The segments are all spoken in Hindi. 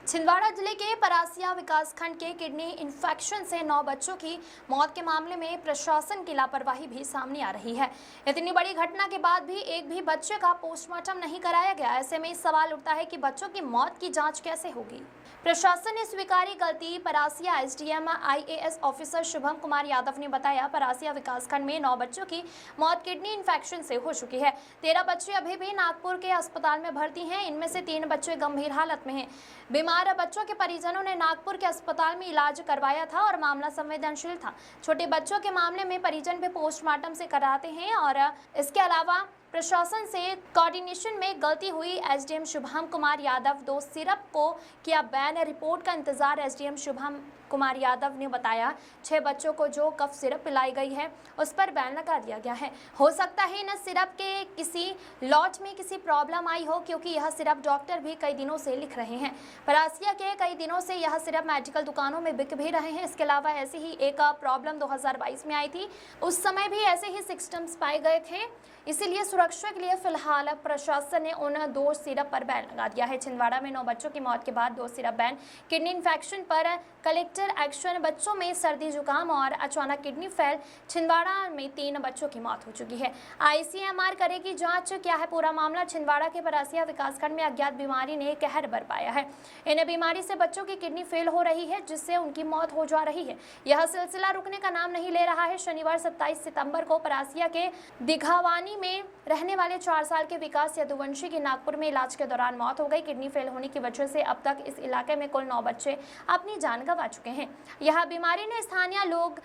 छिंदवाड़ा जिले के परासिया विकासखंड के किडनी इन्फेक्शन से 9 बच्चों की मौत के मामले में प्रशासन की लापरवाही भी सामने आ रही है। इतनी बड़ी घटना के बाद भी एक भी बच्चे का पोस्टमार्टम नहीं कराया गया। ऐसे में सवाल उठता है कि बच्चों की मौत की जांच कैसे होगी। प्रशासन ने स्वीकारी गलती। Parasia SDM IAS officer Shubham Kumar Yadav ने बताया, परासिया विकासखंड में 9 बच्चों की मौत किडनी इन्फेक्शन से हो चुकी है। 13 बच्चे अभी भी नागपुर के अस्पताल में भर्ती हैं। इनमें से 3 बच्चे गंभीर हालत में हैं। बीमार बच्चों के परिजनों ने नागपुर के अस्पताल में इलाज करवाया था और मामला संवेदनशील था। छोटे बच्चों के मामले में परिजन भी पोस्टमार्टम से कराते हैं और इसके अलावा प्रशासन से कोऑर्डिनेशन में गलती हुई। एसडीएम शुभम कुमार यादव 2 सिरप को किया बैन। रिपोर्ट का इंतजार। एसडीएम शुभम कुमार यादव ने बताया, 6 बच्चों को जो कफ सिरप पिलाई गई है उस पर बैन लगा दिया गया है। हो सकता है इन सिरप के किसी लॉट में किसी प्रॉब्लम आई हो, क्योंकि यह सिरप डॉक्टर भी कई दिनों से लिख रहे हैं। परासिया के कई दिनों से यह सिरप मेडिकल दुकानों में बिक भी रहे हैं। इसके अलावा ऐसी ही एक प्रॉब्लम 2022 में आई थी। उस समय भी ऐसे ही सिस्टम्स पाए गए थे। इसीलिए सुरक्षा के लिए फिलहाल प्रशासन ने उन 2 सिरप पर बैन लगा दिया है। छिंदवाड़ा में 9 बच्चों की मौत के बाद 2 सिरप बैन। किडनी इन्फेक्शन पर कलेक्टर एक्शन। बच्चों में सर्दी जुकाम और अचानक किडनी फेल। छिंदवाड़ा में 3 बच्चों की मौत हो चुकी है। आईसीएमआर करेगी जांच। क्या है पूरा मामला? छिंदवाड़ा के परासिया विकासखंड में अज्ञात बीमारी ने कहर बरपाया है। इन बीमारी से बच्चों की किडनी फेल हो रही है, जिससे उनकी मौत हो जा रही है। यह सिलसिला रुकने का नाम नहीं ले रहा है। शनिवार 27 सितंबर को परासिया के दिघावानी में रहने वाले 4 साल के विकास यदुवंशी की नागपुर में इलाज के दौरान मौत हो गई। किडनी फेल होने की वजह से अब तक इस इलाके में कुल 9 बच्चे अपनी जान गंवा चुके हैं। यह बीमारी ने स्थानीय लोग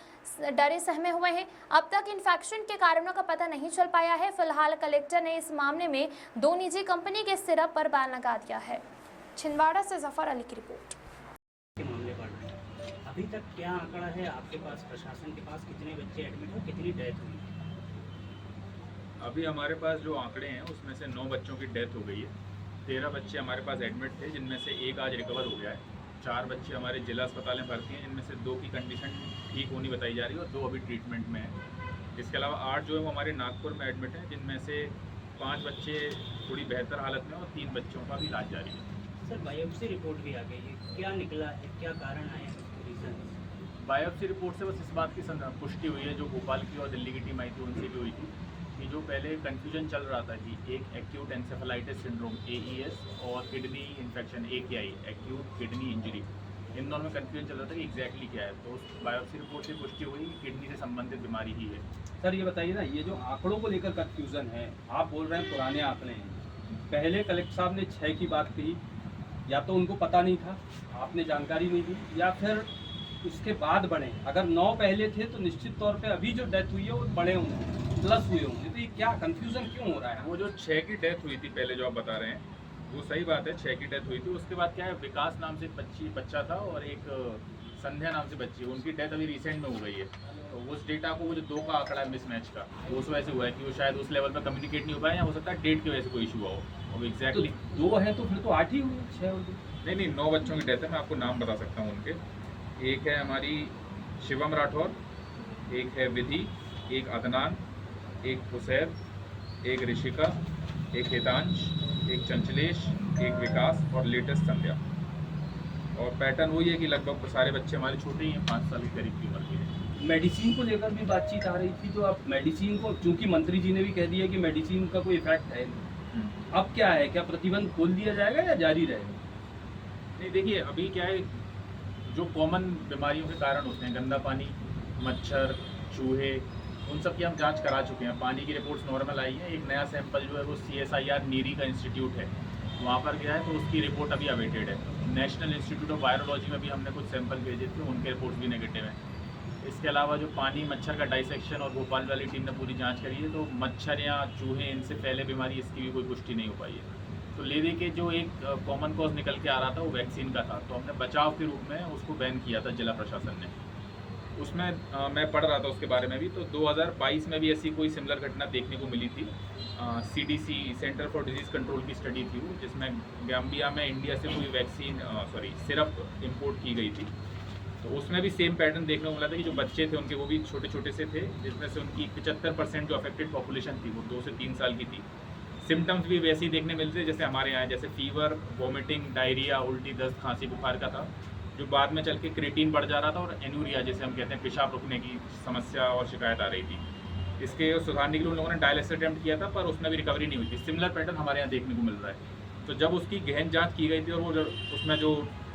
डरे सहमे हुए हैं। अब तक इन्फेक्शन के कारणों का पता नहीं चल पाया है। फिलहाल कलेक्टर ने इस मामले में 2 निजी कंपनी के सिरप पर बैन लगा दिया है। छिंदवाड़ा से जफर अली की रिपोर्ट। अभी तक क्या आंकड़ा है आपके पास, प्रशासन के पास? कितने बच्चे एडमिट हो, कितनी डेथ हुई? अभी हमारे पास जो आंकड़े हैं उसमें से 9 बच्चों की डेथ हो गई है। 13 बच्चे हमारे पास एडमिट थे, जिनमें से 1 आज रिकवर हो गया है। 4 बच्चे हमारे जिला अस्पताल में भर्ती हैं। इनमें से 2 की कंडीशन ठीक होनी बताई जा रही है और 2 अभी ट्रीटमेंट में है। इसके अलावा 8 जो है वो हमारे नागपुर में एडमिट हैं, जिनमें से 5 बच्चे थोड़ी बेहतर हालत में और 3 बच्चों का भी इलाज जारी है। सर, बायोप्सी रिपोर्ट भी आ गई है, क्या निकला है, क्या कारण आए हैं, रीजन? बायोप्सी रिपोर्ट से बस इस बात की पुष्टि हुई है, जो भोपाल की और दिल्ली की टीम आई थी उनसे भी हुई थी, कि जो पहले कन्फ्यूजन चल रहा था कि एक एक्यूट एंसेफेलाइटिस सिंड्रोम AES और kidney infection AKI acute kidney injury, इन दोनों में कन्फ्यूजन चल रहा था कि एग्जैक्टली क्या है। तो उस बायोप्सी रिपोर्ट से पुष्टि हुई कि किडनी से संबंधित बीमारी ही है। सर ये बताइए ना, ये जो आंकड़ों को लेकर कन्फ्यूज़न है, आप बोल रहे हैं पुराने आंकड़े हैं। पहले कलेक्टर साहब ने 6 की बात कही, या तो उनको पता नहीं था, आपने जानकारी नहीं दी, या फिर उसके बाद बढ़े। अगर 9 पहले थे तो निश्चित तौर पे अभी जो डेथ हुई है वो बड़े होंगे, प्लस हुए होंगे। तो ये क्या कन्फ्यूज़न क्यों हो रहा है? वो जो 6 की डेथ हुई थी पहले जो आप बता रहे हैं, वो सही बात है, 6 की डेथ हुई थी। उसके बाद क्या है, विकास नाम से बच्चा था और एक संध्या नाम से बच्ची, उनकी डेथ अभी रिसेंट में हो गई है। तो उस डेटा को, वो जो 2 का आंकड़ा है मिसमैच का, वो उस वजह से हुआ है कि वो शायद उस लेवल पर कम्युनिकेट नहीं हो पाया, या हो सकता है डेट की वजह से कोई इशू हुआ हो। अब एग्जैक्टली 2 है तो फिर तो 8 ही हुए, 6 हो गए। नहीं, 9 बच्चों की डेथ है। मैं आपको नाम बता सकता हूँ उनके। एक है हमारी शिवम राठौर, एक है विधि, एक अदनान, एक हुसैन, एक ऋषिका, एक हितांश, एक चंचलेश, एक विकास और लेटेस्ट संध्या। और पैटर्न वही है कि लगभग सारे बच्चे हमारे छोटे ही हैं, 5 साल के करीब की उम्र के हैं। मेडिसिन को लेकर भी बातचीत आ रही थी, तो आप मेडिसिन को, चूंकि मंत्री जी ने भी कह दिया कि मेडिसिन का कोई इफेक्ट है नहीं, अब क्या है, क्या प्रतिबंध खोल दिया जाएगा या जारी रहेगा? नहीं, देखिए अभी क्या है, जो कॉमन बीमारियों के कारण होते हैं, गंदा पानी, मच्छर, चूहे, उन सब की हम जांच करा चुके हैं। पानी की रिपोर्ट्स नॉर्मल आई है। एक नया सैंपल जो है वो CSIR नीरी का इंस्टीट्यूट है, वहाँ पर गया है, तो उसकी रिपोर्ट अभी अवेटेड है। नेशनल इंस्टीट्यूट ऑफ वायरोलॉजी में भी हमने कुछ सैंपल भेजे थे, उनके रिपोर्ट्स भी नेगेटिव हैं। इसके अलावा जो पानी मच्छर का डाइसेक्शन और भोपाल वाली टीम ने पूरी जाँच करी है, तो मच्छर या चूहे, इनसे पहले बीमारी, इसकी भी कोई पुष्टि नहीं हो पाई है। तो ले दे के जो एक कॉमन कॉज निकल के आ रहा था वो वैक्सीन का था, तो हमने बचाव के रूप में उसको बैन किया था जिला प्रशासन ने। उसमें मैं पढ़ रहा था उसके बारे में भी, तो 2022 में भी ऐसी कोई सिमिलर घटना देखने को मिली थी। CDC centre for disease control की स्टडी थी वो, जिसमें गाम्बिया में इंडिया से कोई वैक्सीन सिरप इंपोर्ट की गई थी। तो उसमें भी सेम पैटर्न देखने को मिला था कि जो बच्चे थे उनके, वो भी छोटे छोटे से थे, जिसमें से उनकी 75% जो अफेक्टेड पॉपुलेशन थी वो 2 से 3 साल की थी। सिम्टम्स भी वैसे ही देखने मिलते हैं जैसे हमारे यहाँ, जैसे फीवर, वॉमिटिंग, डायरिया, उल्टी, दस्त, खांसी, बुखार का था, जो बाद में चल के क्रिएटिन बढ़ जा रहा था, और एनूरिया जैसे हम कहते हैं पेशाब रुकने की समस्या और शिकायत आ रही थी। इसके सुधारने के लिए उन लोगों ने डायलिसिस अटेम्प्ट किया था, पर उसमें भी रिकवरी नहीं हुई थी। सिमिलर पैटर्न हमारे यहाँ देखने को मिल रहा है। तो जब उसकी गहन जांच की गई थी और वो उसमें जो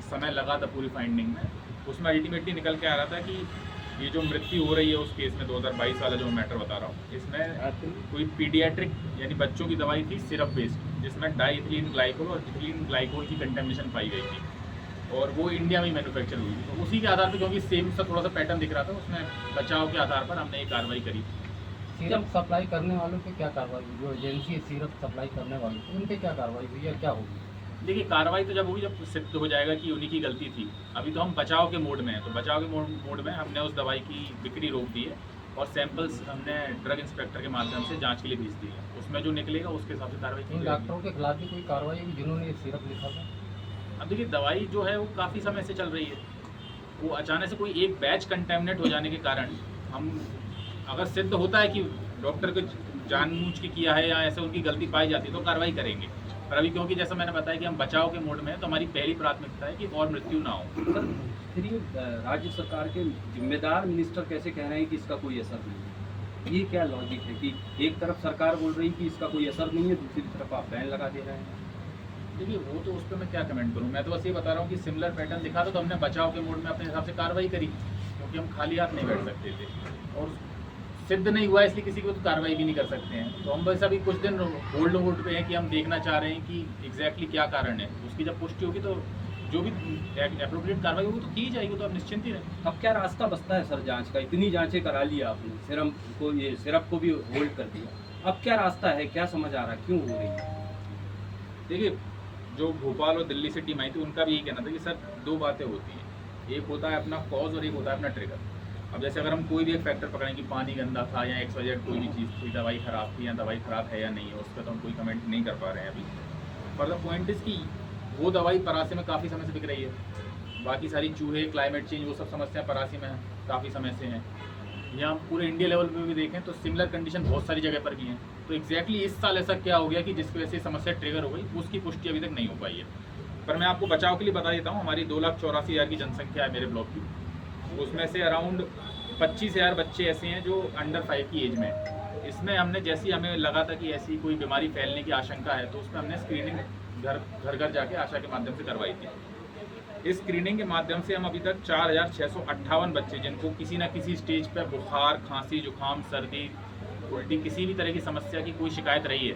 समय लगा था पूरी फाइंडिंग में, उसमें अल्टीमेटली निकल के आ रहा था कि ये जो मृत्यु हो रही है उस केस में 2022 वाला जो मैटर बता रहा हूँ, इसमें कोई पीडियाट्रिक यानी बच्चों की दवाई थी सिरप बेस्ड, जिसमें डाइथिलीन ग्लाइकोल और इथिलीन ग्लाइकोल की कंटेमिनेशन पाई गई थी, और वो इंडिया में ही मैन्युफैक्चर हुई थी। तो उसी के आधार पर, क्योंकि सेम सा थोड़ा सा पैटर्न दिख रहा था, उसमें बचाव के आधार पर हमने ये कार्रवाई करी। सिरप सप्लाई करने वालों पे क्या कार्रवाई हुई? जो एजेंसी है सिरप सप्लाई करने वालों पे, उन पे क्या कार्रवाई हुई या क्या होगी? देखिए, कार्रवाई तो जब होगी जब सिद्ध हो जाएगा कि उन्हीं की गलती थी। अभी तो हम बचाव के मोड में हैं, तो बचाव के मोड में हमने उस दवाई की बिक्री रोक दी है और सैंपल्स हमने ड्रग इंस्पेक्टर के माध्यम से जांच के लिए भेज दी है। उसमें जो निकलेगा उसके हिसाब से कार्रवाई की इन जाएगी। डॉक्टरों के खिलाफ भी कोई कार्रवाई होगी जिन्होंने ये सिरप लिखा था? अब देखिए, दवाई जो है वो काफ़ी समय से चल रही है, वो अचानक से कोई एक बैच कंटेमिनेट हो जाने के कारण, हम अगर सिद्ध होता है कि डॉक्टर को जानबूझ के किया है या ऐसे उनकी गलती पाई जाती है तो कार्रवाई करेंगे। पर अभी क्योंकि जैसा मैंने बताया कि हम बचाव के मोड में हैं, तो हमारी पहली प्राथमिकता है कि और मृत्यु ना हो। सर, फिर ये राज्य सरकार के जिम्मेदार मिनिस्टर कैसे कह रहे हैं कि इसका कोई असर नहीं है? ये क्या लॉजिक है कि एक तरफ सरकार बोल रही है कि इसका कोई असर नहीं है, दूसरी तरफ आप बैन लगा दे रहे हैं? देखिए, वो तो उस पर मैं क्या कमेंट करूँ। मैं तो बस ये बता रहा हूँ कि सिमिलर पैटर्न दिखा था तो हमने बचाव के मोड में अपने हिसाब से कार्रवाई करी, क्योंकि हम खाली हाथ नहीं बैठ सकते थे, और सिद्ध नहीं हुआ इसलिए किसी को तो कार्रवाई भी नहीं कर सकते हैं। तो हम बस अभी कुछ दिन होल्ड पे हैं कि हम देखना चाह रहे हैं कि एग्जैक्टली क्या कारण है। उसकी जब पुष्टि होगी तो जो भी एप्रोप्रिएट कार्रवाई होगी तो की जाएगी, तो आप निश्चिंत ही रहें। अब क्या रास्ता बचता है सर जांच का? इतनी जांचें करा लिया आपने, सिरप को भी होल्ड कर दिया, अब क्या रास्ता है? क्या समझ आ रहा है, क्यों हो रही है? देखिए, जो भोपाल और दिल्ली से टीम आई थी उनका भी यही कहना था कि सर दो बातें होती हैं, एक होता है अपना कॉज और एक होता है अपना ट्रिगर। अब जैसे अगर हम कोई भी एक फैक्टर पकड़ें कि पानी गंदा था या XYZ कोई भी चीज़ थी, दवाई ख़राब थी या दवाई ख़राब है या नहीं है, उस पर तो हम कोई कमेंट नहीं कर पा रहे हैं अभी। पर द पॉइंट इज़ कि वो दवाई परासी में काफ़ी समय से बिक रही है। बाकी सारी चूहे, क्लाइमेट चेंज, वो सब समस्या परासी में काफ़ी समय से हैं। यहाँ पूरे इंडिया लेवल पे भी देखें तो सिमिलर कंडीशन बहुत सारी जगह पर भी हैं। तो एग्जैक्टली इस साल ऐसा क्या हो गया कि जिसकी वजह से समस्या ट्रिगर हो गई, उसकी पुष्टि अभी तक नहीं हो पाई है। पर मैं आपको बचाव के लिए बता देता हूँ, हमारी 2,84,000 की जनसंख्या है मेरे ब्लॉक की, उसमें से अराउंड 25,000 बच्चे ऐसे हैं जो अंडर 5 की एज में हैं। इसमें हमने जैसी हमें लगा था कि ऐसी कोई बीमारी फैलने की आशंका है, तो उसमें हमने स्क्रीनिंग घर जाके आशा के माध्यम से करवाई थी। इस स्क्रीनिंग के माध्यम से हम अभी तक 4,658 बच्चे जिनको किसी न किसी स्टेज पर बुखार, खांसी, जुकाम, सर्दी, उल्टी, किसी भी तरह की समस्या की कोई शिकायत रही है,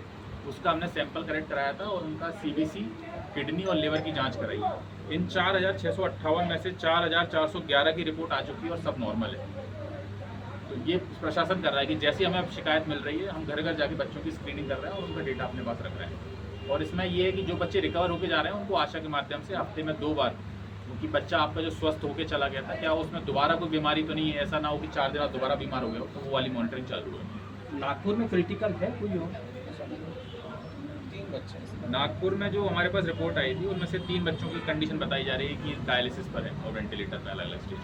उसका हमने सैंपल कलेक्ट कराया था और उनका CBC, किडनी और लिवर की जांच कराई है। इन 4,658 में से 4,411 की रिपोर्ट आ चुकी है और सब नॉर्मल है। तो ये प्रशासन कर रहा है कि जैसे हमें अब शिकायत मिल रही है, हम घर घर जाके बच्चों की स्क्रीनिंग कर रहे हैं और उनका डेटा अपने पास रख रहे हैं। और इसमें ये है कि जो बच्चे रिकवर होकर जा रहे हैं उनको आशा के माध्यम से हफ्ते में 2 बार, क्योंकि बच्चा आपका जो स्वस्थ होकर चला गया था, क्या उसमें दोबारा कोई बीमारी तो नहीं है, ऐसा ना हो कि 4 दिन आप दोबारा बीमार हो गए हो, तो वो वाली मॉनिटरिंग चालू है। नागपुर में क्रिटिकल है कोई हो? 3 बच्चे। नागपुर में जो हमारे पास रिपोर्ट आई थी उनमें से 3 बच्चों की कंडीशन बताई जा रही है कि डायलिसिस पर है और वेंटिलेटर में अलग अलग स्टेज।